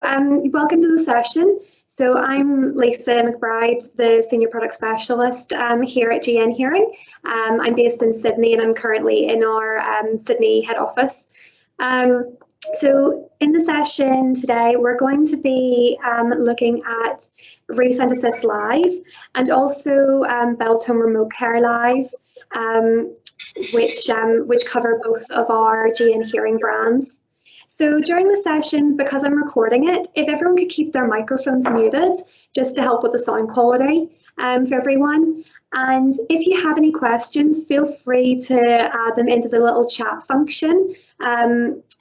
Welcome to the session. So I'm Lisa McBride, the Senior Product Specialist here at GN Hearing. I'm based in Sydney and I'm currently in our Sydney head office. So in the session today, we're going to be looking at ReSound Assist Live and also Beltone Remote Care Live, which cover both of our GN Hearing brands. So during the session, because I'm recording it, if everyone could keep their microphones muted, just to help with the sound quality for everyone. And if you have any questions, feel free to add them into the little chat function.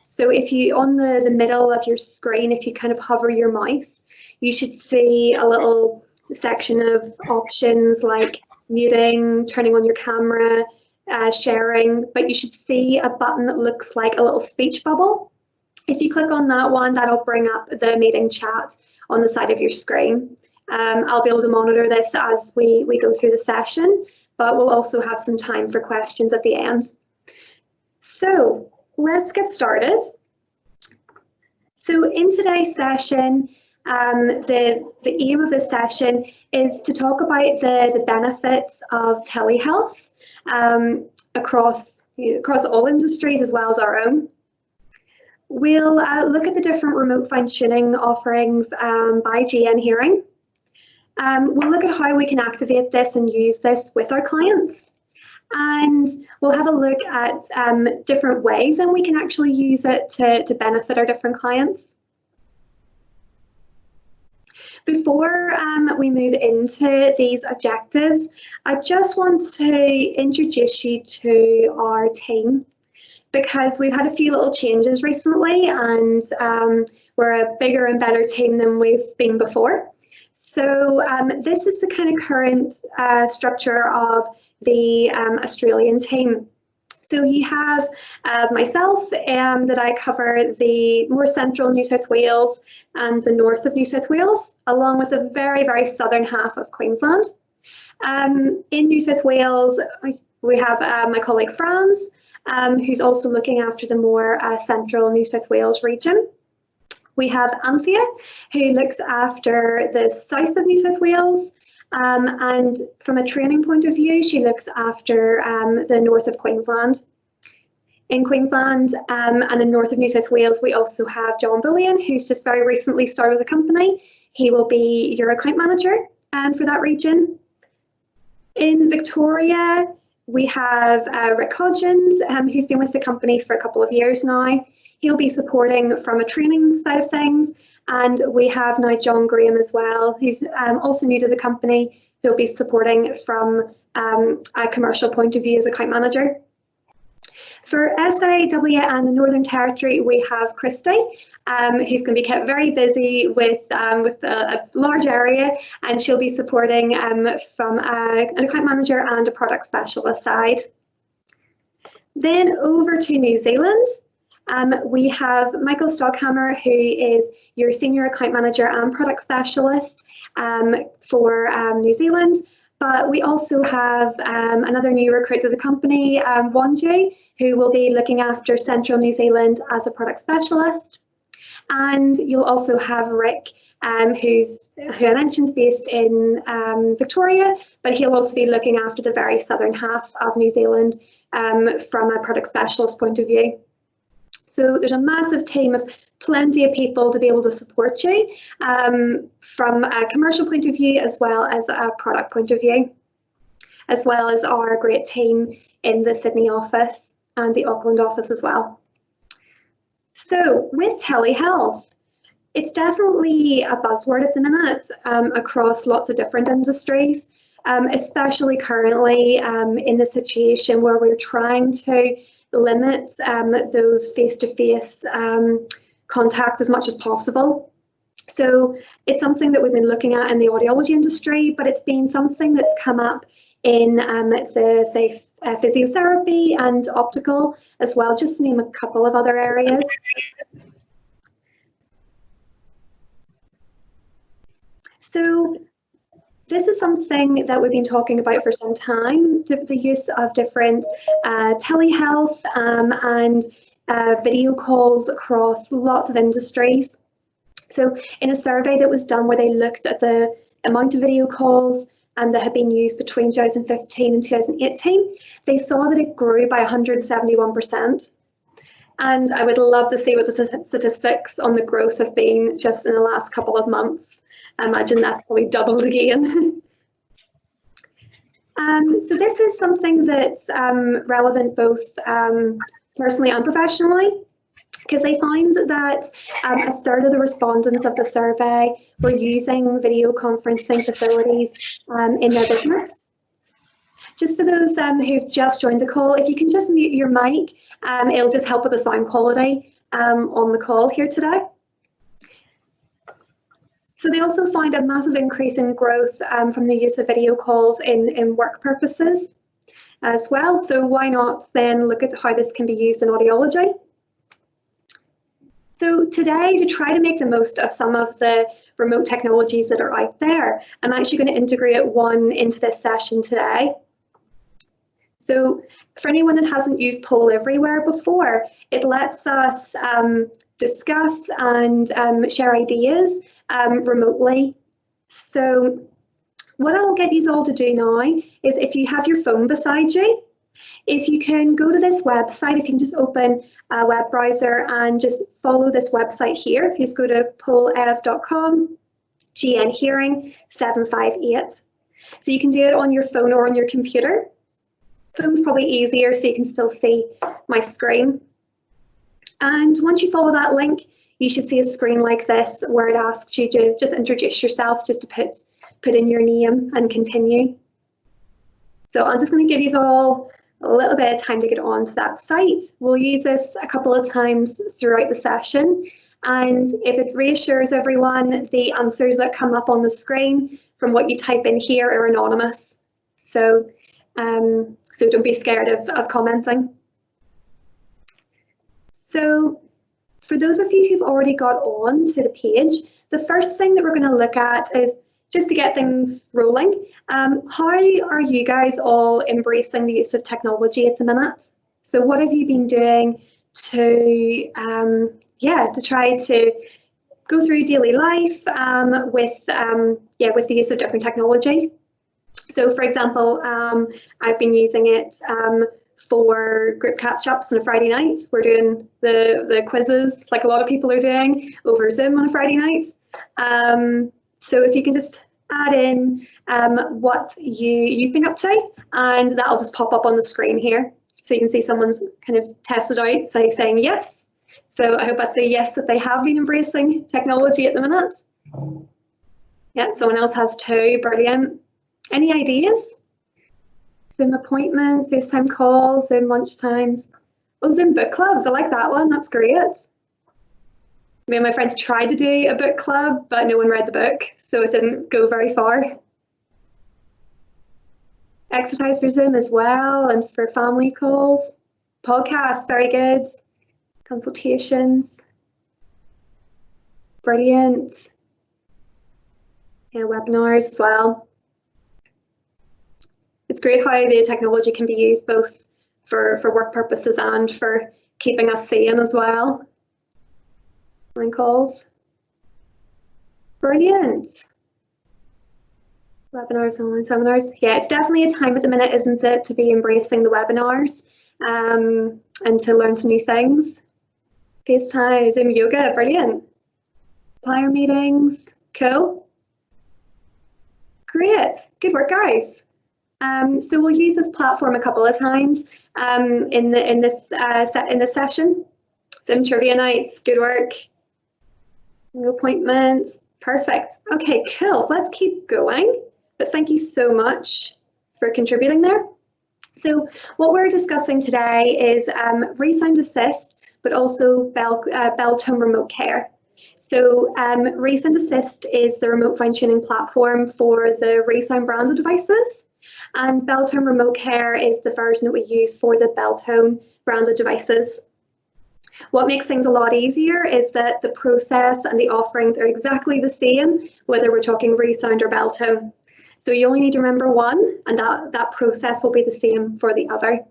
So if you, on the middle of your screen, if you kind of hover your mouse, you should see a little section of options like muting, turning on your camera, sharing, but you should see a button that looks like a little speech bubble. If you click on that one, that'll bring up the meeting chat on the side of your screen. I'll be able to monitor this as we go through the session, but we'll also have some time for questions at the end. So let's get started. So in today's session, the aim of this session is to talk about the benefits of telehealth across all industries as well as our own. We'll look at the different remote fine-tuning offerings by GN Hearing. We'll look at how we can activate this and use this with our clients. And we'll have a look at different ways that we can actually use it to benefit our different clients. Before we move into these objectives, I just want to introduce you to our team, because we've had a few little changes recently and we're a bigger and better team than we've been before. So this is the kind of current structure of the Australian team. So you have myself that I cover the more central New South Wales and the north of New South Wales, along with the very, very southern half of Queensland. In New South Wales, we have my colleague Franz, who's also looking after the more central New South Wales region. We have Anthea, who looks after the south of New South Wales, and from a training point of view, she looks after the north of Queensland. In Queensland and the north of New South Wales, we also have John Bullion, who's just very recently started the company. He will be your account manager for that region. In Victoria, we have Rick Hodgins, who's been with the company for a couple of years now. He'll be supporting from a training side of things. And we have now John Graham as well, who's also new to the company. He'll be supporting from a commercial point of view as account manager. For SAW and the Northern Territory, we have Christy, who's going to be kept very busy with a large area, and she'll be supporting from an account manager and a product specialist side. Then over to New Zealand, we have Michael Stockhammer, who is your senior account manager and product specialist for New Zealand. But we also have another new recruit to the company, Wanju, who will be looking after Central New Zealand as a product specialist. And you'll also have Rick, who I mentioned is based in Victoria, but he'll also be looking after the very southern half of New Zealand from a product specialist point of view. So there's a massive team of plenty of people to be able to support you from a commercial point of view as well as a product point of view, as well as our great team in the Sydney office and the Auckland office as well. So with telehealth, it's definitely a buzzword at the minute across lots of different industries, especially currently in the situation where we're trying to limit those face-to-face contact as much as possible. So it's something that we've been looking at in the audiology industry, but it's been something that's come up in the, say, physiotherapy and optical as well, just to name a couple of other areas. So this is something that we've been talking about for some time, the use of different telehealth and video calls across lots of industries. So in a survey that was done where they looked at the amount of video calls that had been used between 2015 and 2018, they saw that it grew by 171%. And I would love to see what the statistics on the growth have been just in the last couple of months. I imagine that's probably doubled again. So this is something that's relevant both personally and professionally, because they find that a third of the respondents of the survey were using video conferencing facilities in their business. Just for those who've just joined the call, if you can just mute your mic, it'll just help with the sound quality on the call here today. So they also find a massive increase in growth from the use of video calls in work purposes as well. So why not then look at how this can be used in audiology? So today, to try to make the most of some of the remote technologies that are out there, I'm actually going to integrate one into this session today. So for anyone that hasn't used Polleverywhere before, it lets us discuss and share ideas remotely. So what I'll get you all to do now is, if you have your phone beside you, if you can go to this website, if you can just open a web browser and just follow this website here. If you just go to pollev.com, GN Hearing 758. So you can do it on your phone or on your computer. Phone's probably easier, so you can still see my screen. And once you follow that link, you should see a screen like this where it asks you to just introduce yourself, just to put in your name and continue. So I'm just going to give you all a little bit of time to get onto that site. We'll use this a couple of times throughout the session, and if it reassures everyone, the answers that come up on the screen from what you type in here are anonymous. So don't be scared of commenting. So for those of you who've already got on to the page, the first thing that we're going to look at is, just to get things rolling, how are you guys all embracing the use of technology at the minute? So what have you been doing to try to go through daily life with the use of different technology? So for example, I've been using it for group catch-ups on a Friday night. We're doing the quizzes like a lot of people are doing over Zoom on a Friday night. So if you can just add in what you've been up to, and that'll just pop up on the screen here. So you can see someone's kind of tested out, saying yes. So I hope that's a yes, that they have been embracing technology at the minute. Yeah, someone else has too, brilliant. Any ideas? Zoom appointments, FaceTime calls, Zoom lunchtimes. Oh, Zoom book clubs, I like that one, that's great. Me and my friends tried to do a book club, but no one read the book, so it didn't go very far. Exercise for Zoom as well, and for family calls. Podcasts, very good. Consultations. Brilliant. Yeah, webinars as well. It's great how the technology can be used both for work purposes and for keeping us sane as well. Online calls. Brilliant. Webinars, online seminars. Yeah, it's definitely a time at the minute, isn't it, to be embracing the webinars and to learn some new things. FaceTime, Zoom yoga, brilliant. Supplier meetings, cool. Great, good work, guys. So we'll use this platform a couple of times in this session. Zoom trivia nights, good work. Appointments, perfect. Okay, cool. Let's keep going. But thank you so much for contributing there. So what we're discussing today is ReSound Assist, but also Bell-Tone Remote Care. So ReSound Assist is the remote fine-tuning platform for the ReSound branded devices, and Bell-Tone Remote Care is the version that we use for the Bell-Tone branded devices. What makes things a lot easier is that the process and the offerings are exactly the same, whether we're talking ReSound or Bell-Tone. So you only need to remember one, and that process will be the same for the other.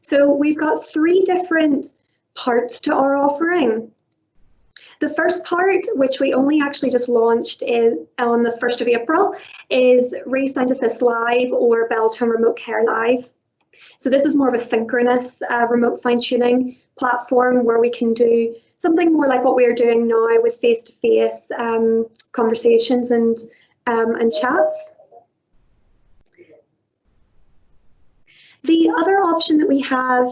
So we've got three different parts to our offering. The first part, which we only actually just launched on the 1st of April, is ReSound Assist Live or Beltone Remote Care Live. So this is more of a synchronous remote fine-tuning platform where we can do something more like what we are doing now with face-to-face conversations and chats. The other option that we have,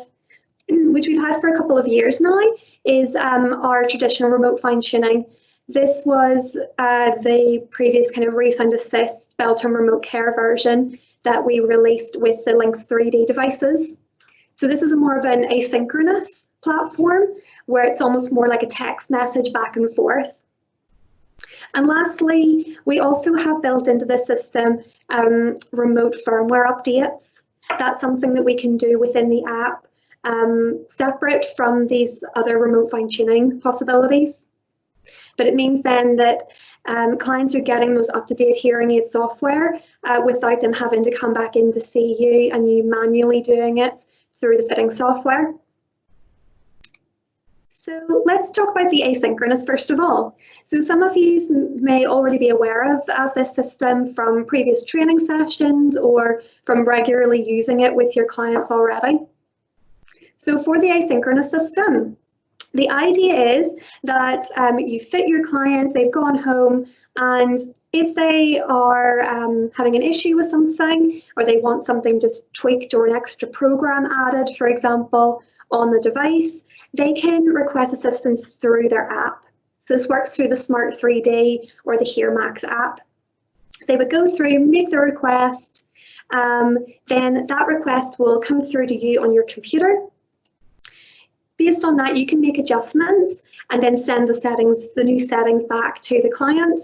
which we've had for a couple of years now, is our traditional remote fine-tuning. This was the previous kind of ReSound Assist Beltone Remote Care version that we released with the Lynx 3D devices. So this is more of an asynchronous platform where it's almost more like a text message back and forth. And lastly, we also have built into the system remote firmware updates. That's something that we can do within the app, separate from these other remote fine-tuning possibilities. But it means then that clients are getting those up-to-date hearing aid software without them having to come back in to see you and you manually doing it through the fitting software. So let's talk about the asynchronous first of all. So some of you may already be aware of this system from previous training sessions or from regularly using it with your clients already. So for the asynchronous system, the idea is that you fit your client, they've gone home, and if they are having an issue with something or they want something just tweaked or an extra program added, for example, on the device, they can request assistance through their app. So this works through the Smart 3D or the HearMax app. They would go through, make the request, then that request will come through to you on your computer. Based on that, you can make adjustments and then send the new settings back to the client.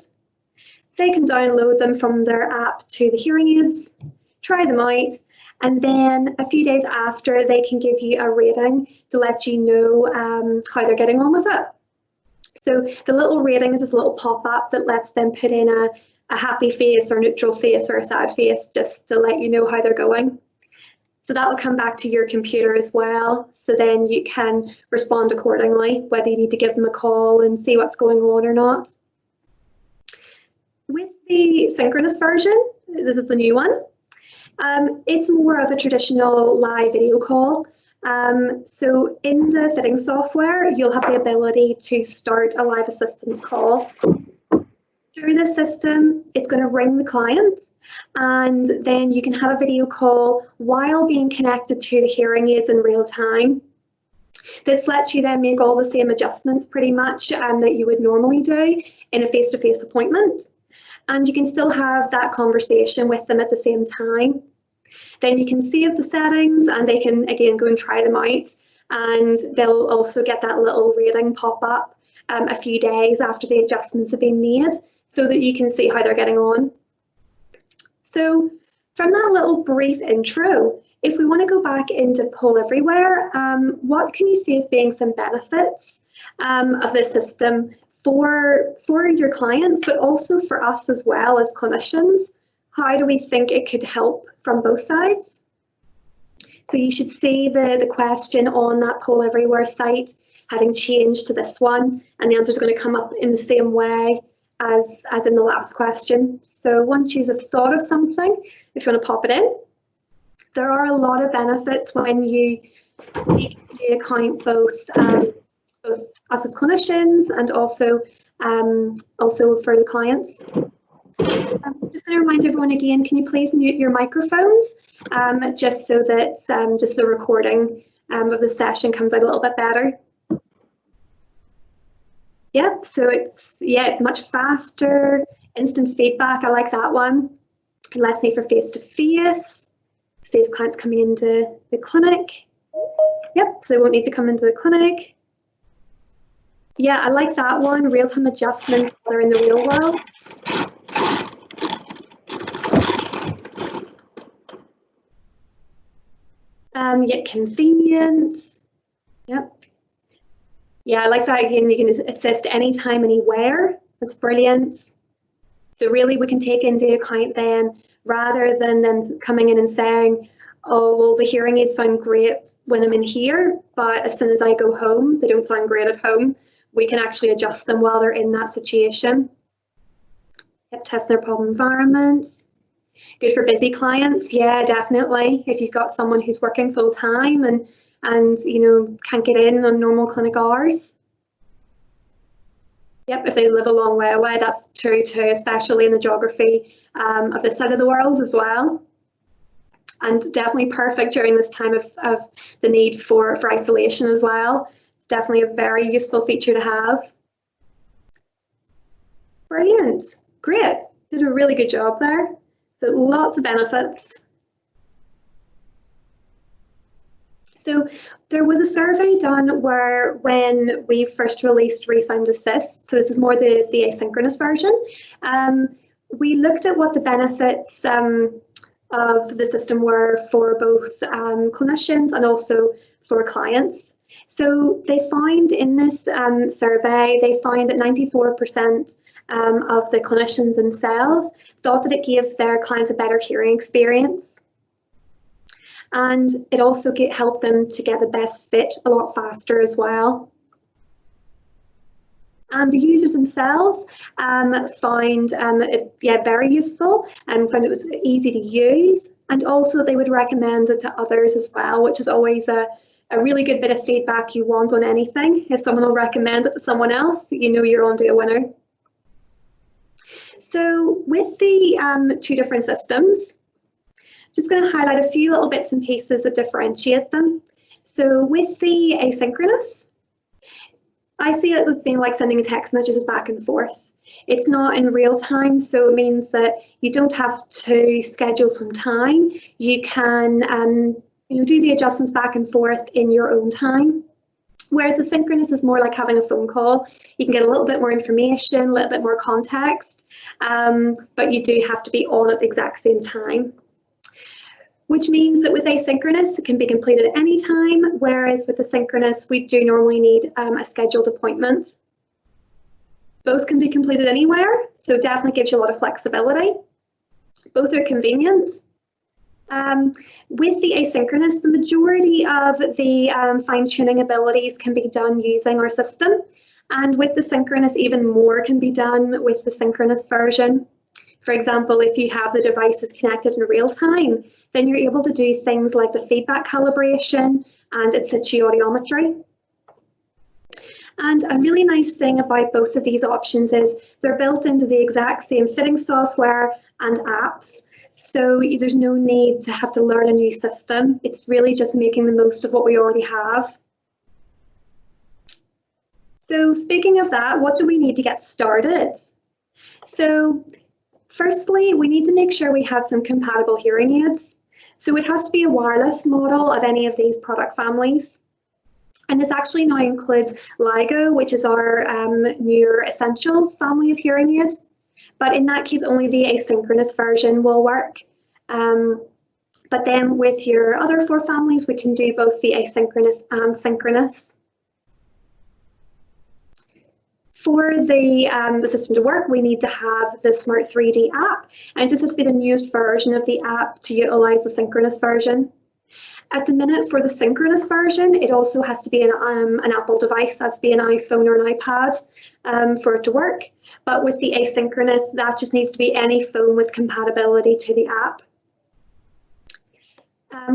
They can download them from their app to the hearing aids, try them out, and then a few days after, they can give you a rating to let you know how they're getting on with it. So the little rating is just a little pop-up that lets them put in a happy face or neutral face or a sad face just to let you know how they're going. So that'll come back to your computer as well. So then you can respond accordingly, whether you need to give them a call and see what's going on or not. With the synchronous version, this is the new one, it's more of a traditional live video call. So in the fitting software, you'll have the ability to start a live assistance call. Through this system, it's going to ring the client, and then you can have a video call while being connected to the hearing aids in real time. This lets you then make all the same adjustments pretty much that you would normally do in a face-to-face appointment. And you can still have that conversation with them at the same time. Then you can save the settings and they can again go and try them out, and they'll also get that little rating pop up a few days after the adjustments have been made so that you can see how they're getting on. So from that little brief intro, if we want to go back into Polleverywhere, what can you see as being some benefits of this system for your clients, but also for us as well as clinicians? How do we think it could help from both sides? So you should see the question on that Polleverywhere site having changed to this one, and the answer is going to come up in the same way as in the last question. So once you have thought of something, if you want to pop it in, there are a lot of benefits when you take into account both us as clinicians and also for the clients. I'm just going to remind everyone again, can you please mute your microphones just so that just the recording of the session comes out a little bit better. Yep, so it's much faster, instant feedback, I like that one. And let's say for face-to-face, saves clients coming into the clinic. Yep, so they won't need to come into the clinic. Yeah, I like that one, real-time adjustments that are in the real world. Yet convenience. Yep. Yeah, I like that. Again, you can assist anytime, anywhere. That's brilliant. So really we can take into account then, rather than them coming in and saying, oh, well, the hearing aids sound great when I'm in here, but as soon as I go home, they don't sound great at home. we can actually adjust them while they're in that situation. Yep, test their problem environments. Good for busy clients, yeah, definitely. If you've got someone who's working full time and can't get in on normal clinic hours. Yep, if they live a long way away, that's true too, especially in the geography of this side of the world as well. And definitely perfect during this time of the need for isolation as well. It's definitely a very useful feature to have. Brilliant, great, did a really good job there. So lots of benefits. So there was a survey done where when we first released ReSound Assist, so this is more the asynchronous version, we looked at what the benefits of the system were for both clinicians and also for clients. So they find in this survey, they find that 94% of the clinicians themselves thought that it gave their clients a better hearing experience. And it also helped them to get the best fit a lot faster as well. And the users themselves find it very useful and found it was easy to use. And also they would recommend it to others as well, which is always a really good bit of feedback you want on anything. If someone will recommend it to someone else, you know you're onto a winner. So with the two different systems, just going to highlight a few little bits and pieces that differentiate them. So with the asynchronous, I see it as being like sending a text messages back and forth. It's not in real time, so it means that you don't have to schedule some time. You can do the adjustments back and forth in your own time. Whereas the synchronous is more like having a phone call. You can get a little bit more information, a little bit more context, but you do have to be on at the exact same time. Which means that with asynchronous, it can be completed at any time, whereas with the synchronous, we do normally need a scheduled appointment. Both can be completed anywhere, so definitely gives you a lot of flexibility. Both are convenient. With the asynchronous, the majority of the fine-tuning abilities can be done using our system, and with the synchronous, even more can be done with the synchronous version. For example, if you have the devices connected in real time, then you're able to do things like the feedback calibration and in situ audiometry. And a really nice thing about both of these options is they're built into the exact same fitting software and apps. So there's no need to have to learn a new system. It's really just making the most of what we already have. So speaking of that, what do we need to get started? So firstly, we need to make sure we have some compatible hearing aids. So it has to be a wireless model of any of these product families. And this actually now includes LIGO, which is our newer Essentials family of hearing aid. But in that case, only the asynchronous version will work. But then with your other four families, we can do both the asynchronous and synchronous. For the system to work, we need to have the Smart 3D app, and it just has to be the newest version of the app to utilize the synchronous version. At the minute, for the synchronous version, it also has to be an Apple device, has to be an iPhone or an iPad for it to work. But with the asynchronous, that just needs to be any phone with compatibility to the app.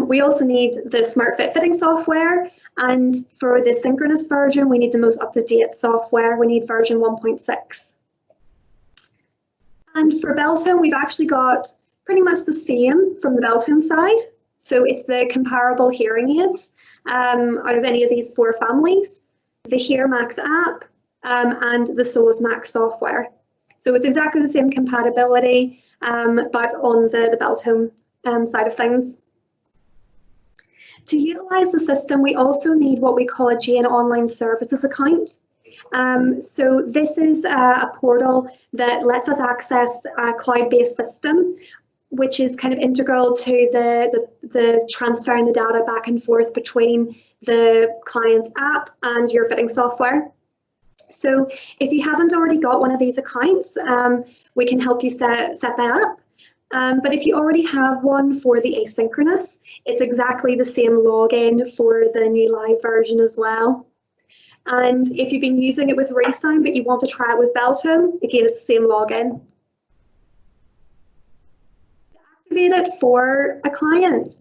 We also need the SmartFit fitting software, and for the synchronous version, we need the most up-to-date software. We need version 1.6. And for Beltone, we've actually got pretty much the same from the Beltone side. So it's the comparable hearing aids out of any of these four families, the HearMax app, and the Solos Max software. So it's exactly the same compatibility, but on the Beltone side of things. To utilize the system, we also need what we call a GN Online Services account. So this is a portal that lets us access a cloud-based system, which is kind of integral to the transferring the data back and forth between the client's app and your fitting software. So if you haven't already got one of these accounts, we can help you set that up. But if you already have one for the asynchronous, it's exactly the same login for the new live version as well. And if you've been using it with ReSound but you want to try it with Beltone, again, it's the same login. To activate it for a client,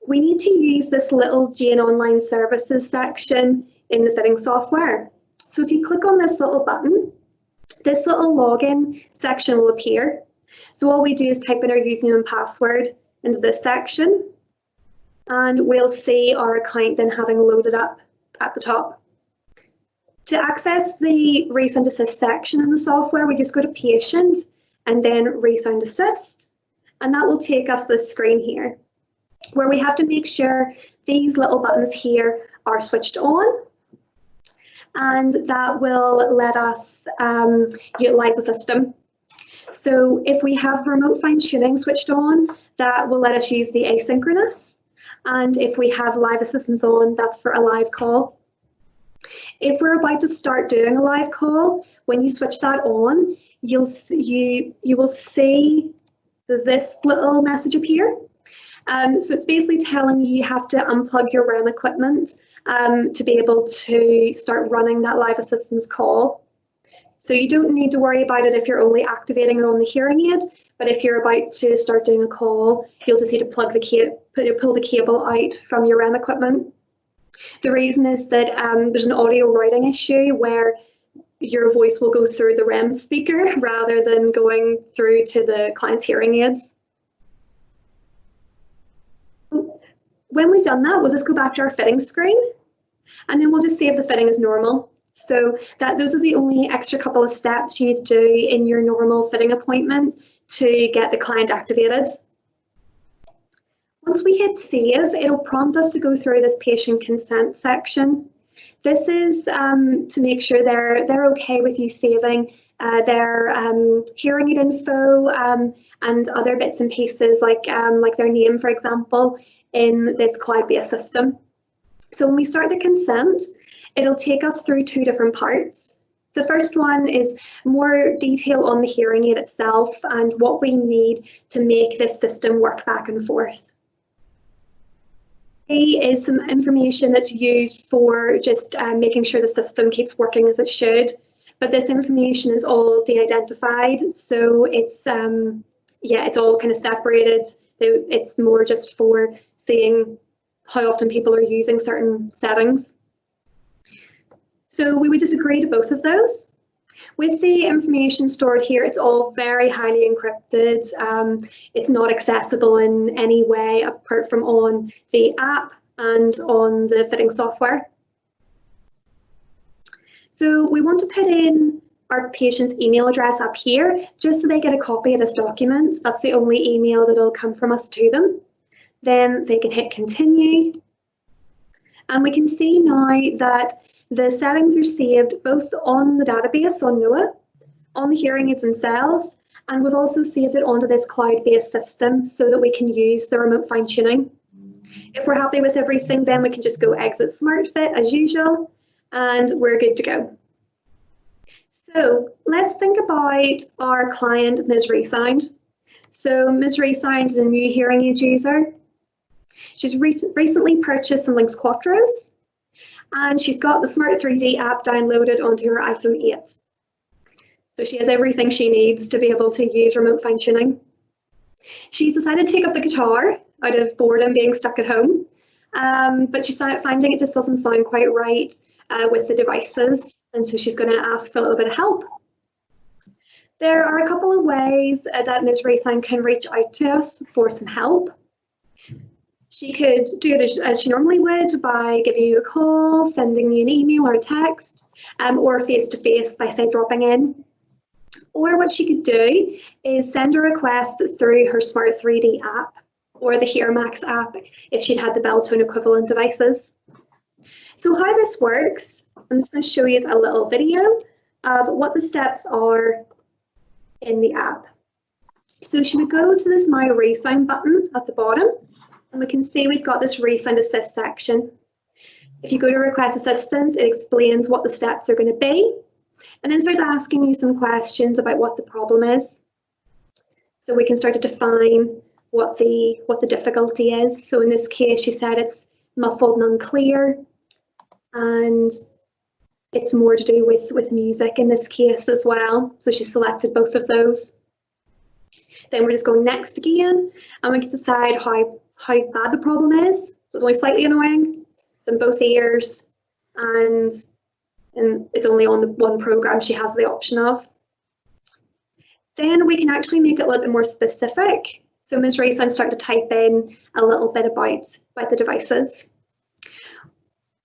we need to use this little Jane Online Services section in the fitting software. So if you click on this little button, this little login section will appear. So all we do is type in our username and password into this section, and we'll see our account then having loaded up at the top. To access the ReSound Assist section in the software, we just go to Patient and then ReSound Assist, and that will take us to this screen here, where we have to make sure these little buttons here are switched on, and that will let us utilize the system. So if we have remote fine tuning switched on, that will let us use the Asynchronous, and if we have live assistance on, that's for a live call. If we're about to start doing a live call, when you switch that on, you will see this little message appear. So it's basically telling you have to unplug your REM equipment to be able to start running that live assistance call. So you don't need to worry about it if you're only activating it on the hearing aid, but if you're about to start doing a call, you'll just need to pull the cable out from your REM equipment. The reason is that there's an audio routing issue where your voice will go through the REM speaker rather than going through to the client's hearing aids. When we've done that, we'll just go back to our fitting screen, and then we'll just save the fitting as normal. So those are the only extra couple of steps you need to do in your normal fitting appointment to get the client activated. Once we hit save, it'll prompt us to go through this patient consent section. This is to make sure they're okay with you saving their hearing aid info and other bits and pieces like their name, for example, in this cloud-based system. So when we start the consent, it'll take us through two different parts. The first one is more detail on the hearing aid itself and what we need to make this system work back and forth. A is some information that's used for just making sure the system keeps working as it should, but this information is all de-identified, so it's it's all kind of separated. It's more just for seeing how often people are using certain settings. So we would just agree to both of those. With the information stored here, it's all very highly encrypted. It's not accessible in any way apart from on the app and on the fitting software. So we want to put in our patient's email address up here just so they get a copy of this document. That's the only email that'll come from us to them. Then they can hit continue. And we can see now that the settings are saved both on the database on NOAA, on the hearing aids themselves, and we've also saved it onto this cloud-based system so that we can use the remote fine-tuning. If we're happy with everything, then we can just go exit Smartbet as usual, and we're good to go. So let's think about our client, Ms. ReSound. So Ms. ReSound is a new hearing aid user. She's recently purchased some Lynx Quattros, and she's got the Smart 3D app downloaded onto her iPhone 8. So she has everything she needs to be able to use remote fine-tuning. She's decided to take up the guitar out of boredom being stuck at home, but she's finding it just doesn't sound quite right with the devices, and so she's going to ask for a little bit of help. There are a couple of ways that Ms. ReSound can reach out to us for some help. She could do it as she normally would by giving you a call, sending you an email or a text, or face-to-face by, say, dropping in. Or what she could do is send a request through her Smart 3D app or the HearMax app if she'd had the Beltone equivalent devices. So how this works, I'm just going to show you a little video of what the steps are in the app. So she would go to this My ReSound button at the bottom, and we can see we've got this ReSound Assist section. If you go to Request Assistance, it explains what the steps are going to be, and then starts asking you some questions about what the problem is. So we can start to define what the difficulty is. So in this case, she said it's muffled and unclear, and it's more to do with music in this case as well. So she selected both of those. Then we're just going next again, and we can decide how bad the problem is. So it's only slightly annoying, it's in both ears, and it's only on the one program she has the option of. Then we can actually make it a little bit more specific. So Ms. ReSound started to type in a little bit about the devices.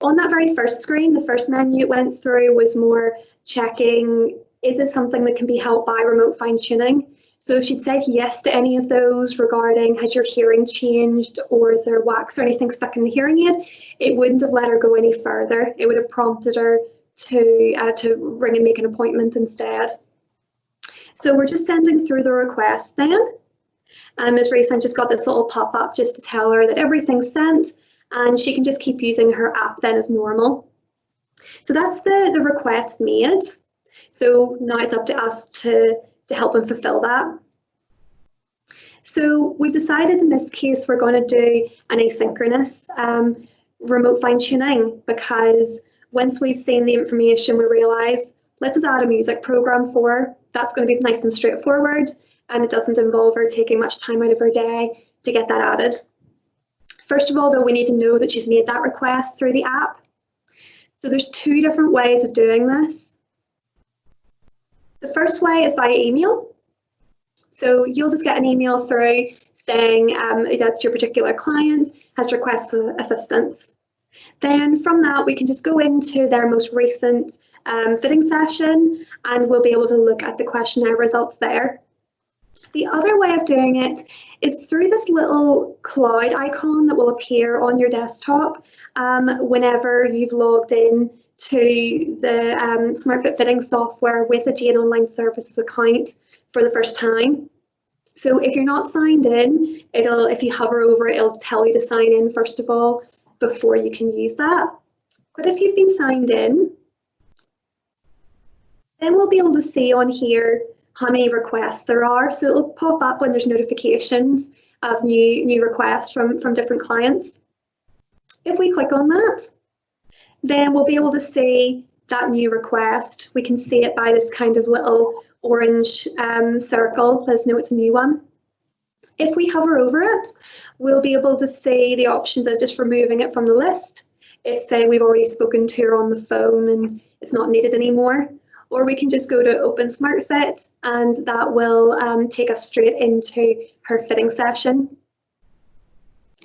On that very first screen, the first menu it went through was more checking, is it something that can be helped by remote fine tuning? So if she'd said yes to any of those regarding has your hearing changed or is there wax or anything stuck in the hearing aid, it wouldn't have let her go any further. It would have prompted her to ring and make an appointment instead. So we're just sending through the request then. And Ms. ReSound just got this little pop-up just to tell her that everything's sent, and she can just keep using her app then as normal. So that's the request made. So now it's up to us to help and fulfill that. So we've decided in this case we're going to do an asynchronous remote fine tuning, because once we've seen the information we realise, let's just add a music program for her. That's going to be nice and straightforward, and it doesn't involve her taking much time out of her day to get that added. First of all, though, we need to know that she's made that request through the app. So there's two different ways of doing this. The first way is via email. So you'll just get an email through saying that your particular client has requested assistance. Then from that, we can just go into their most recent fitting session, and we'll be able to look at the questionnaire results there. The other way of doing it is through this little cloud icon that will appear on your desktop whenever you've logged in to the Smartbet fitting software with a Jane Online Services account for the first time. So if you're not signed in, if you hover over it, it'll tell you to sign in first of all before you can use that. But if you've been signed in, then we'll be able to see on here how many requests there are. So it'll pop up when there's notifications of new requests from different clients. If we click on that, then we'll be able to see that new request. We can see it by this kind of little orange circle. Let's know it's a new one. If we hover over it, we'll be able to see the options of just removing it from the list. If, say, we've already spoken to her on the phone and it's not needed anymore. Or we can just go to Open SmartFit, and that will take us straight into her fitting session.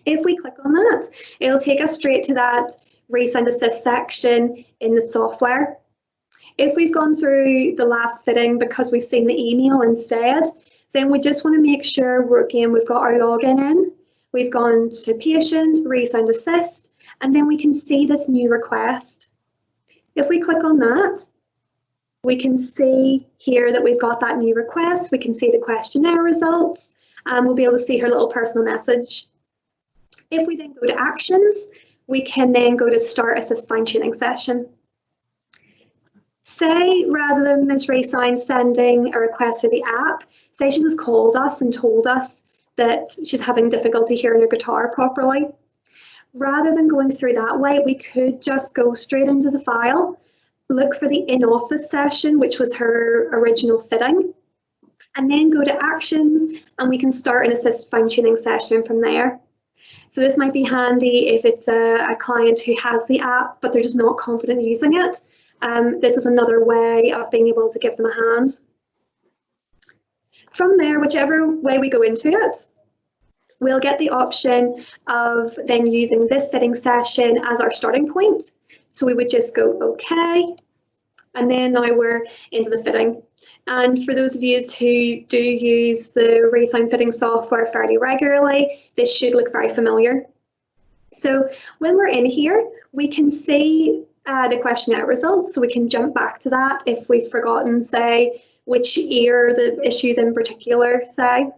If we click on that, it'll take us straight to that ReSound Assist section in the software. If we've gone through the last fitting because we've seen the email instead, then we just want to make sure we've got our login in. We've gone to Patient, ReSound Assist, and then we can see this new request. If we click on that, we can see here that we've got that new request. We can see the questionnaire results, and we'll be able to see her little personal message. If we then go to Actions, we can then go to Start Assist Fine Tuning Session. Say, rather than Ms. ReSound sending a request to the app, say she just called us and told us that she's having difficulty hearing her guitar properly. Rather than going through that way, we could just go straight into the file, look for the in-office session, which was her original fitting, and then go to Actions, and we can start an Assist fine-tuning session from there. So this might be handy if it's a client who has the app, but they're just not confident using it. This is another way of being able to give them a hand. From there, whichever way we go into it, we'll get the option of then using this fitting session as our starting point. So we would just go OK, and then now we're into the fitting. And for those of you who do use the ReSound fitting software fairly regularly, this should look very familiar. So when we're in here, we can see the questionnaire results, so we can jump back to that if we've forgotten, say, which ear the issues in particular, say.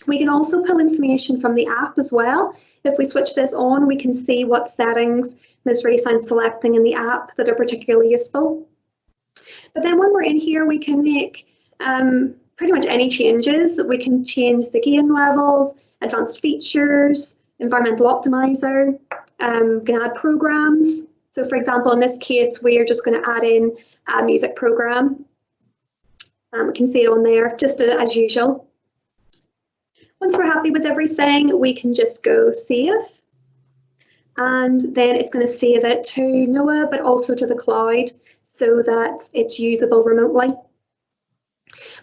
We can also pull information from the app as well. If we switch this on, we can see what settings Ms. ReSound's selecting in the app that are particularly useful. But then when we're in here, we can make pretty much any changes. We can change the gain levels, advanced features, environmental optimizer, we can add programs. So for example, in this case, we are just going to add in a music program. We can see it on there, just as usual. Once we're happy with everything, we can just go save. And then it's going to save it to Noah, but also to the cloud so that it's usable remotely.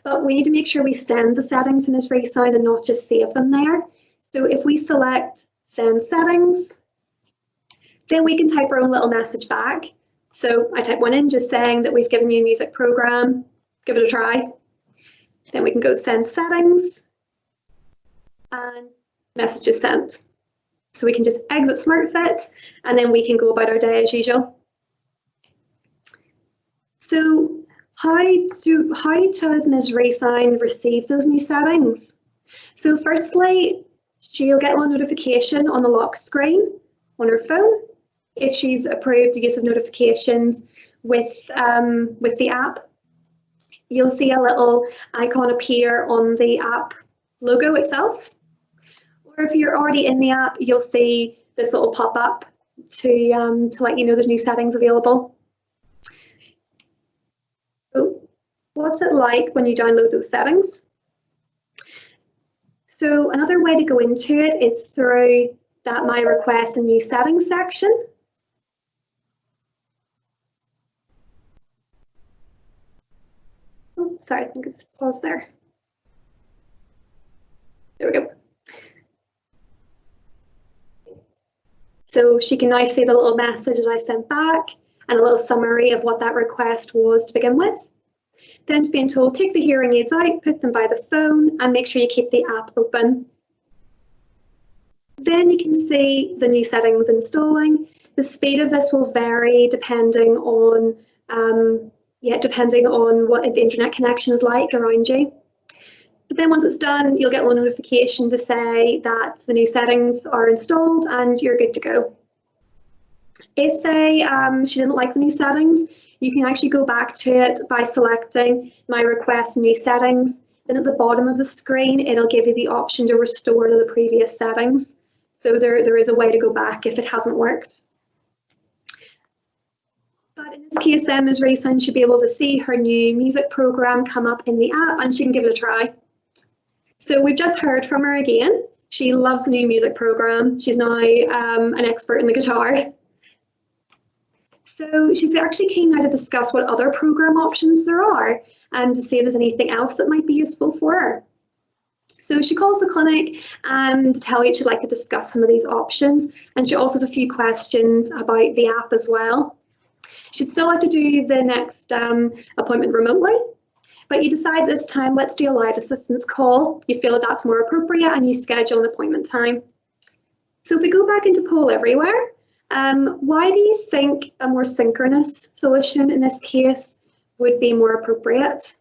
But we need to make sure we send the settings in as ReSound and not just save them there. So if we select send settings, then we can type our own little message back. So I type one in just saying that we've given you a music program, give it a try. Then we can go send settings and message is sent. So we can just exit Smartbet and then we can go about our day as usual. So how does Ms. ReSound receive those new settings? So firstly, she'll get a notification on the lock screen on her phone if she's approved the use of notifications with the app. You'll see a little icon appear on the app logo itself. Or if you're already in the app, you'll see this little pop-up to let you know there's new settings available. So what's it like when you download those settings? So another way to go into it is through that My Requests and New Settings section. Oh, sorry, I think it's paused there. There we go. So she can now see the little message that I sent back and a little summary of what that request was to begin with. Then to being told, take the hearing aids out, put them by the phone, and make sure you keep the app open. Then you can see the new settings installing. The speed of this will vary depending on what the internet connection is like around you. But then once it's done, you'll get a notification to say that the new settings are installed and you're good to go. If, say, she didn't like the new settings, you can actually go back to it by selecting My Request New Settings. Then at the bottom of the screen, it'll give you the option to restore to the previous settings. So there is a way to go back if it hasn't worked. But in this case, Ms. ReSound should be able to see her new music program come up in the app and she can give it a try. So we've just heard from her again. She loves the new music program. She's now an expert in the guitar. So she's actually keen now to discuss what other program options there are and to see if there's anything else that might be useful for her. So she calls the clinic to tell you she'd like to discuss some of these options, and she also has a few questions about the app as well. She'd still like to do the next appointment remotely, but you decide this time, let's do a live assistance call. You feel that that's more appropriate and you schedule an appointment time. So if we go back into Polleverywhere, why do you think a more synchronous solution in this case would be more appropriate?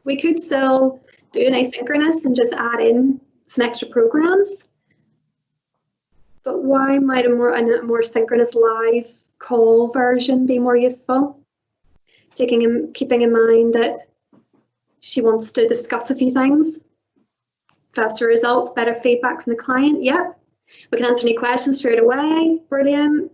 We could still do an asynchronous and just add in some extra programs. But why might a more synchronous live call version be more useful? Keeping in mind that she wants to discuss a few things. Faster results, better feedback from the client. Yep. We can answer any questions straight away. Brilliant.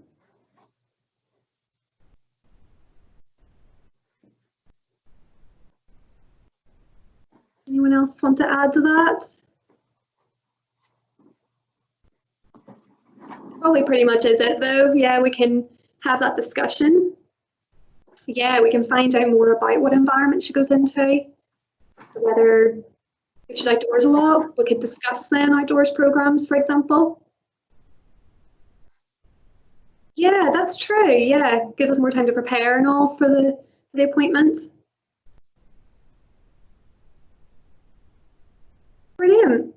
Anyone else want to add to that? Probably pretty much is it though. Yeah, we can have that discussion. Yeah, we can find out more about what environment she goes into. Whether if she's outdoors a lot, we could discuss then outdoors programs, for example. Yeah, that's true. Yeah, gives us more time to prepare and all for the appointment. Brilliant.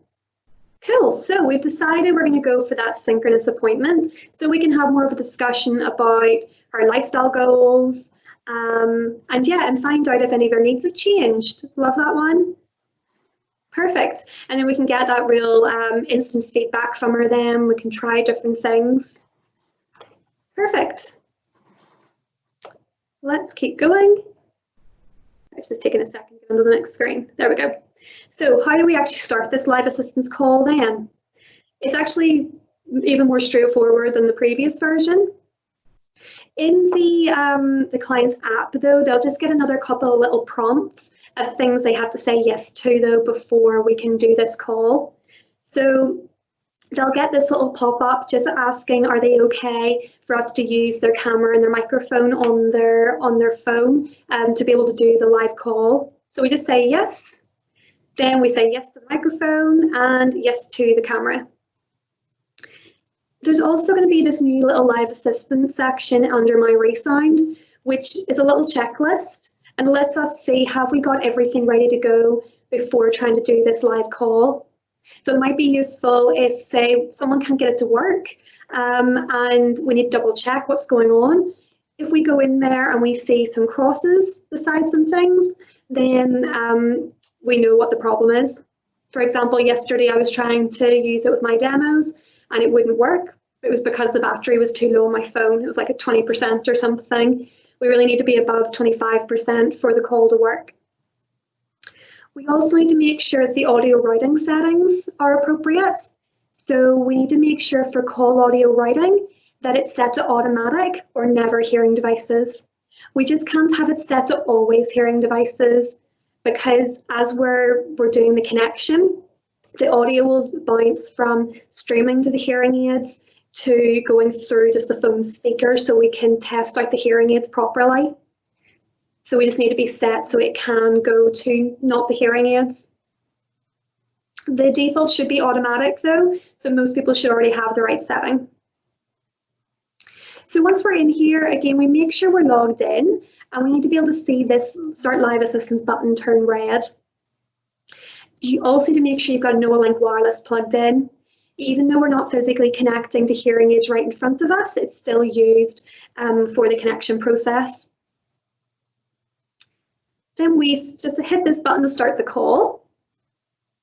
Cool. So we've decided we're going to go for that synchronous appointment so we can have more of a discussion about our lifestyle goals and find out if any of our needs have changed. Love that one. Perfect. And then we can get that real instant feedback from her then. We can try different things. Perfect. So let's keep going. It's just taking a second to go to the next screen. There we go. So how do we actually start this live assistance call then? It's actually even more straightforward than the previous version. In the client's app, though, they'll just get another couple of little prompts of things they have to say yes to, though, before we can do this call. So they'll get this little pop-up just asking, are they okay for us to use their camera and their microphone on their phone to be able to do the live call. So we just say yes, then we say yes to the microphone and yes to the camera. There's also going to be this new little live assistant section under my ReSound, which is a little checklist and lets us see, have we got everything ready to go before trying to do this live call. So it might be useful if, say, someone can't get it to work and we need to double check what's going on. If we go in there and we see some crosses beside some things, then we know what the problem is. For example, yesterday I was trying to use it with my demos and it wouldn't work. It was because the battery was too low on my phone. It was like at 20% or something. We really need to be above 25% for the call to work. We also need to make sure that the audio routing settings are appropriate. So we need to make sure for call audio routing that it's set to automatic or never hearing devices. We just can't have it set to always hearing devices because as we're doing the connection, the audio will bounce from streaming to the hearing aids to going through just the phone speaker so we can test out the hearing aids properly. So we just need to be set so it can go to not the hearing aids. The default should be automatic though, so most people should already have the right setting. So once we're in here, again, we make sure we're logged in and we need to be able to see this Start Live Assistance button turn red. You also need to make sure you've got a NoAlink wireless plugged in. Even though we're not physically connecting to hearing aids right in front of us, it's still used for the connection process. Then we just hit this button to start the call.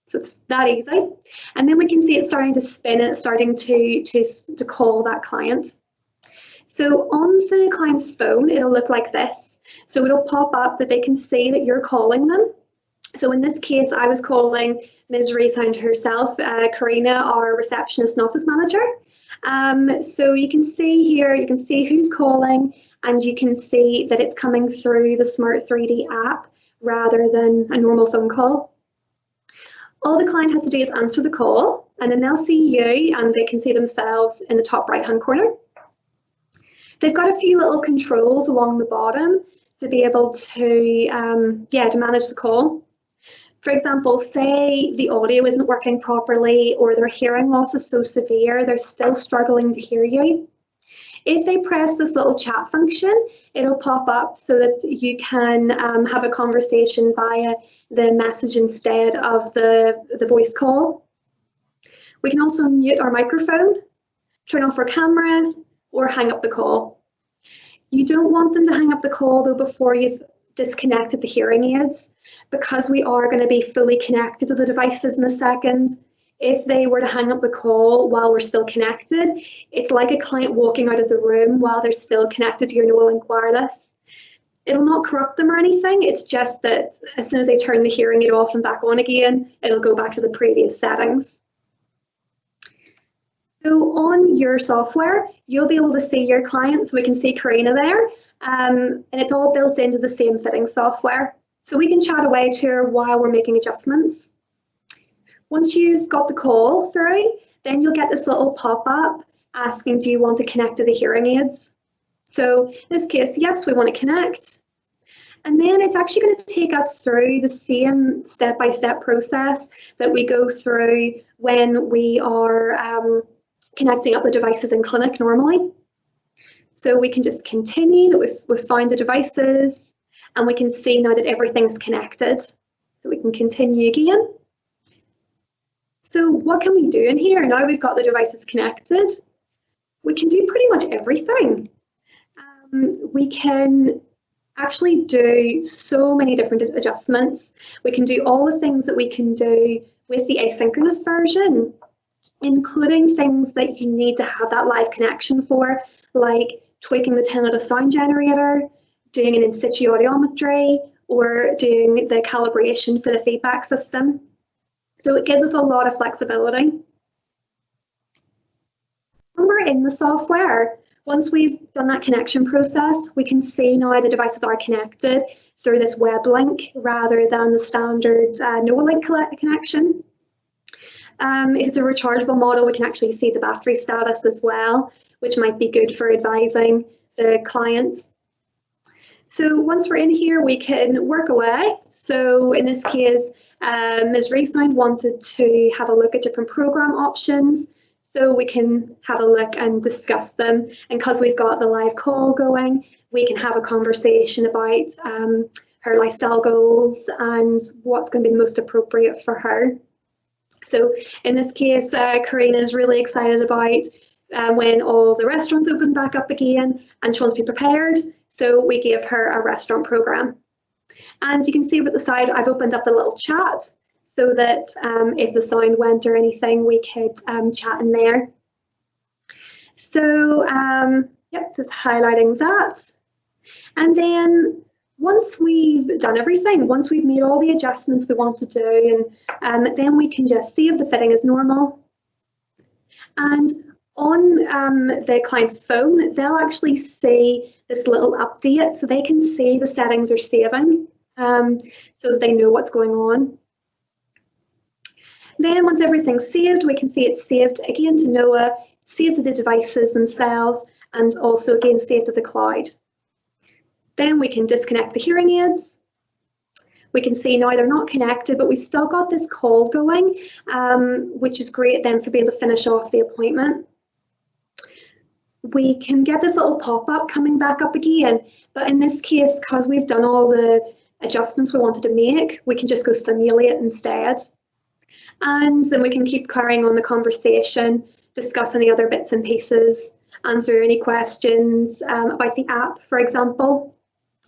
So it's that easy. And then we can see it starting to spin and it's starting to call that client. So on the client's phone, it'll look like this. So it'll pop up that they can see that you're calling them. So in this case, I was calling Ms. ReSound herself, Karina, our receptionist and office manager. So you can see here, you can see who's calling and you can see that it's coming through the Smart 3D app rather than a normal phone call. All the client has to do is answer the call and then they'll see you and they can see themselves in the top right-hand corner. They've got a few little controls along the bottom to be able to, to manage the call. For example, say the audio isn't working properly or their hearing loss is so severe, they're still struggling to hear you. If they press this little chat function, it'll pop up so that you can have a conversation via the message instead of the voice call. We can also mute our microphone, turn off our camera, or hang up the call. You don't want them to hang up the call though before you've disconnected the hearing aids, because we are going to be fully connected to the devices in a second. If they were to hang up the call while we're still connected, it's like a client walking out of the room while they're still connected to your NoAlink wireless. It'll not corrupt them or anything, it's just that as soon as they turn the hearing aid off and back on again, it'll go back to the previous settings. So on your software, you'll be able to see your client, so we can see Karina there, and it's all built into the same fitting software. So we can chat away to her while we're making adjustments. Once you've got the call through, then you'll get this little pop-up asking, do you want to connect to the hearing aids? So in this case, yes, we want to connect. And then it's actually going to take us through the same step-by-step process that we go through when we are connecting up the devices in clinic normally. So we can just continue that we've found the devices and we can see now that everything's connected. So we can continue again. So what can we do in here? Now we've got the devices connected. We can do pretty much everything. We can actually do so many different adjustments. We can do all the things that we can do with the asynchronous version, including things that you need to have that live connection for, like tweaking the 10 out of sound generator, doing an in situ audiometry, or doing the calibration for the feedback system. So it gives us a lot of flexibility. When we're in the software, once we've done that connection process, we can see now the devices are connected through this web link rather than the standard no-link connection. If it's a rechargeable model, we can actually see the battery status as well, which might be good for advising the clients. So once we're in here, we can work away. So in this case, Ms. ReSound wanted to have a look at different program options. So we can have a look and discuss them. And because we've got the live call going, we can have a conversation about her lifestyle goals and what's going to be the most appropriate for her. So in this case, Karina is really excited about when all the restaurants open back up again, and she wants to be prepared. So we gave her a restaurant program. And you can see over at the side, I've opened up the little chat so that if the sound went or anything, we could chat in there. So yep, just highlighting that. And then once we've done everything, once we've made all the adjustments we want to do, and then we can just save the fitting as normal. And on the client's phone, they'll actually see this little update, so they can see the settings are saving, so that they know what's going on. Then once everything's saved, we can see it's saved again to NOAA, saved to the devices themselves, and also again saved to the cloud. Then we can disconnect the hearing aids. We can see now they're not connected, but we've still got this call going, which is great then for being able to finish off the appointment. We can get this little pop-up coming back up again, but in this case, because we've done all the adjustments we wanted to make, we can just go simulate instead. And then we can keep carrying on the conversation, discuss any other bits and pieces, answer any questions about the app, for example.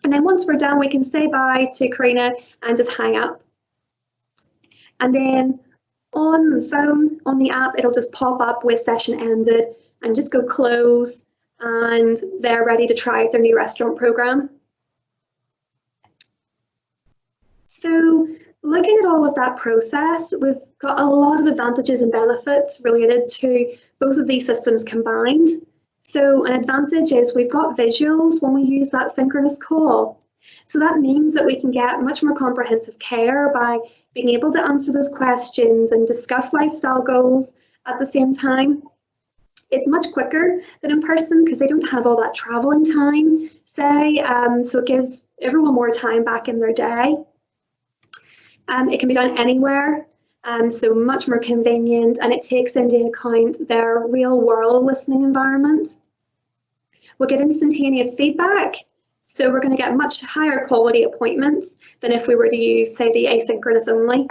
And then once we're done, we can say bye to Karina and just hang up. And then on the phone, on the app, it'll just pop up with session ended and just go close, and they're ready to try out their new restaurant program. So looking at all of that process, we've got a lot of advantages and benefits related to both of these systems combined. So an advantage is we've got visuals when we use that synchronous call. So that means that we can get much more comprehensive care by being able to answer those questions and discuss lifestyle goals at the same time. It's much quicker than in person because they don't have all that traveling time, say, so it gives everyone more time back in their day. It can be done anywhere, so much more convenient, and it takes into account their real world listening environment. We'll get instantaneous feedback, so we're going to get much higher quality appointments than if we were to use, say, the asynchronous only.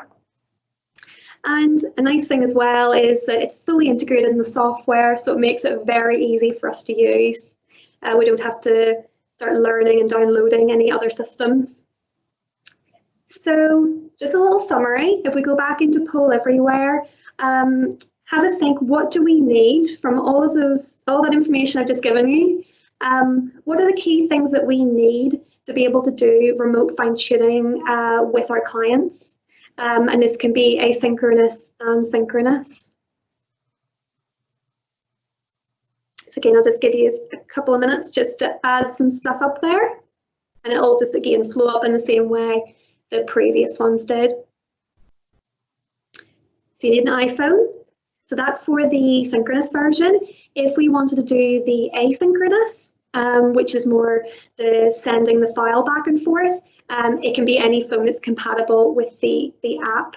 And a nice thing as well is that it's fully integrated in the software, so it makes it very easy for us to use. We don't have to start learning and downloading any other systems. So just a little summary, if we go back into Polleverywhere, have a think, what do we need from all that information I've just given you? What are the key things that we need to be able to do remote fine-tuning with our clients? And this can be asynchronous and synchronous. So again, I'll just give you a couple of minutes just to add some stuff up there, and it'll just again flow up in the same way the previous ones did. So you need an iPhone. So that's for the synchronous version. If we wanted to do the asynchronous, which is more the sending the file back and forth, it can be any phone that's compatible with the app.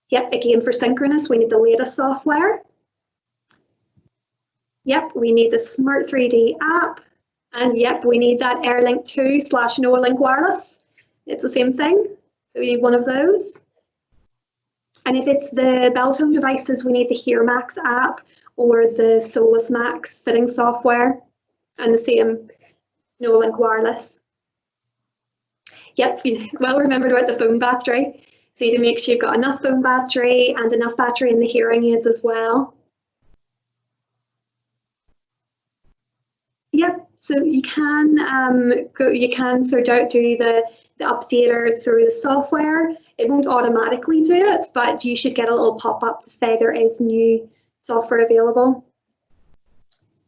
Yep, again for synchronous, we need the latest software. Yep, we need the Smart 3D app. And yep, we need that AirLink 2/NoaLink wireless. It's the same thing, so we need one of those. And if it's the Beltone devices, we need the HearMax app or the Solus Max fitting software, and the same NoaLink wireless. Yep, well remembered about the phone battery. So you need to make sure you've got enough phone battery and enough battery in the hearing aids as well. Yep, So you can you can sort of do the updater through the software. It won't automatically do it, but you should get a little pop-up to say there is new software available.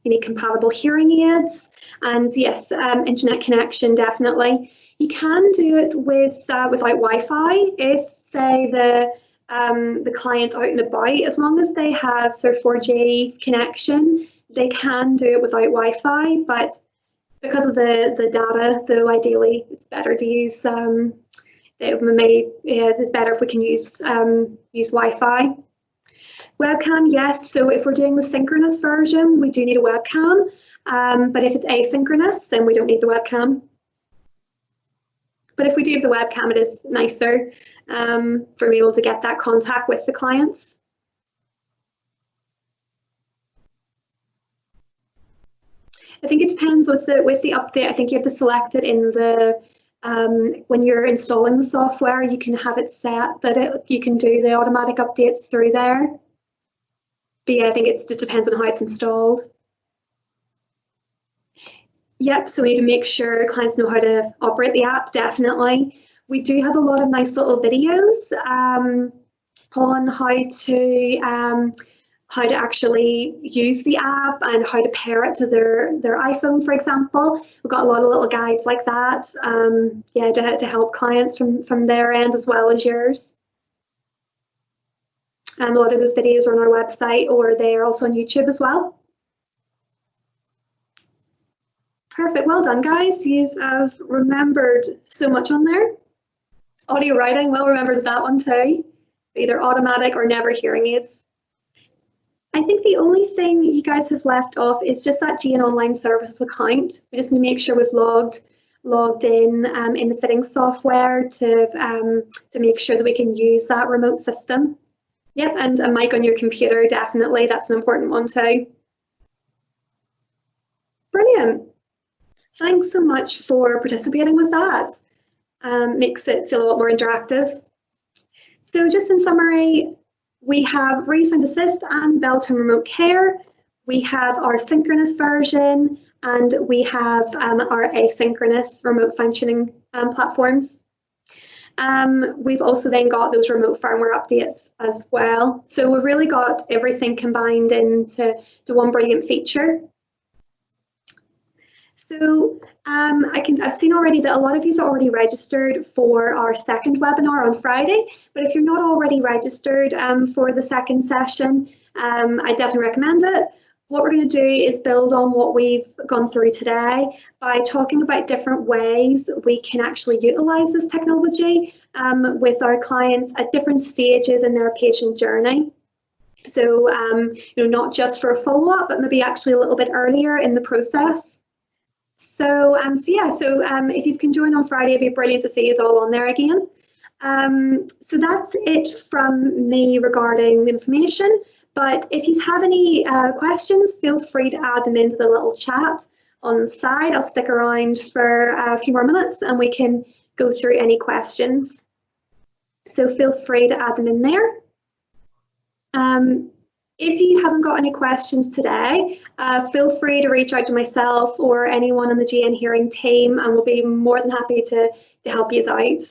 You need compatible hearing aids, and yes, internet connection definitely. You can do it with without Wi-Fi if, say, the client's out and about. As long as they have sort of 4G connection, they can do it without Wi-Fi. But because of the data, though, ideally it's better to use. It's better if we can use Wi-Fi. Webcam, yes. So if we're doing the synchronous version, we do need a webcam. But if it's asynchronous, then we don't need the webcam. But if we do have the webcam, it is nicer for me able to get that contact with the clients. I think it depends with the update. I think you have to select it in the when you're installing the software. You can have it set that you can do the automatic updates through there. But yeah, I think it just depends on how it's installed. Yep, so we need to make sure clients know how to operate the app, definitely. We do have a lot of nice little videos on how to actually use the app and how to pair it to their iPhone, for example. We've got a lot of little guides like that, yeah, to help clients from their end as well as yours. A lot of those videos are on our website, or they are also on YouTube as well. Perfect, well done guys. You have remembered so much on there. Audio writing, well remembered that one too. Either automatic or never hearing aids. I think the only thing you guys have left off is just that GN Online Services account. We just need to make sure we've logged in the fitting software to make sure that we can use that remote system. Yep, and a mic on your computer, definitely. That's an important one too. Brilliant. Thanks so much for participating with that. Makes it feel a lot more interactive. So just in summary, we have ReSound Assist and Bell-Tone Remote Care. We have our Synchronous version, and we have our Asynchronous remote functioning platforms. We've also then got those remote firmware updates as well. So we've really got everything combined into one brilliant feature. So I've seen already that a lot of you are already registered for our second webinar on Friday, but if you're not already registered for the second session, I definitely recommend it. What we're going to do is build on what we've gone through today by talking about different ways we can actually utilize this technology with our clients at different stages in their patient journey. So, not just for a follow-up, but maybe actually a little bit earlier in the process. So, if you can join on Friday, it'd be brilliant to see you all on there again. So that's it from me regarding the information. But if you have any questions, feel free to add them into the little chat on the side. I'll stick around for a few more minutes and we can go through any questions. So feel free to add them in there. If you haven't got any questions today, feel free to reach out to myself or anyone on the GN Hearing team, and we'll be more than happy to help you out.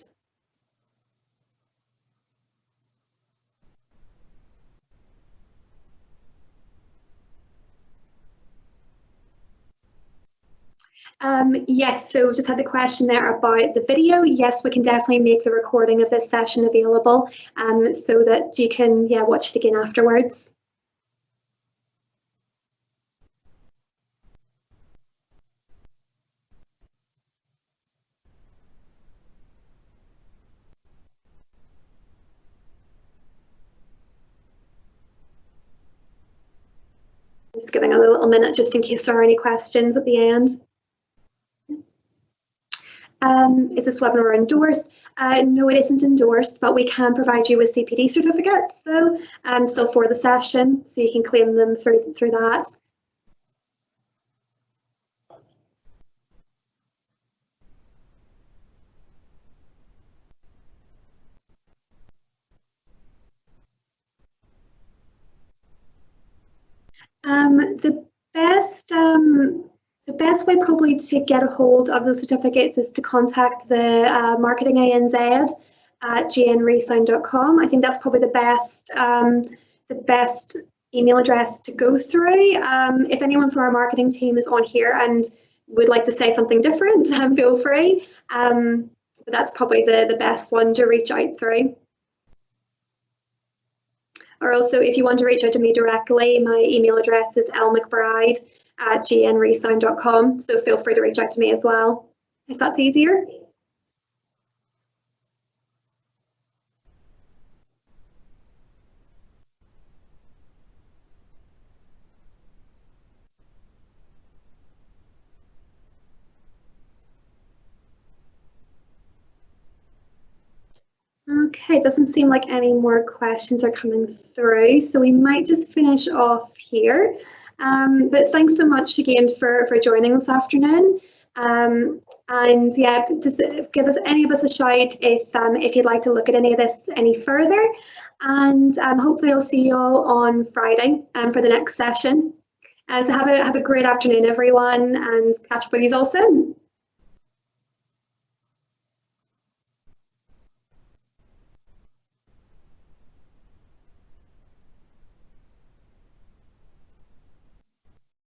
Yes, so we've just had the question there about the video. Yes, we can definitely make the recording of this session available so that you can watch it again afterwards. Just giving a little minute just in case there are any questions at the end. Is this webinar endorsed? No, it isn't endorsed, but we can provide you with CPD certificates though, still for the session, so you can claim them through that. The best The best way probably to get a hold of those certificates is to contact the Marketing ANZ at gnresound.com. I think that's probably the best email address to go through. If anyone from our marketing team is on here and would like to say something different, feel free. But that's probably the best one to reach out through. Or also, if you want to reach out to me directly, my email address is lmcbride@gnresound.com. So feel free to reach out to me as well, if that's easier. Okay, it doesn't seem like any more questions are coming through, so we might just finish off here. But thanks so much again for joining this afternoon. And yeah, just give any of us a shout if you'd like to look at any of this any further. And hopefully I'll see you all on Friday for the next session. So have a great afternoon, everyone, and catch up with you all soon.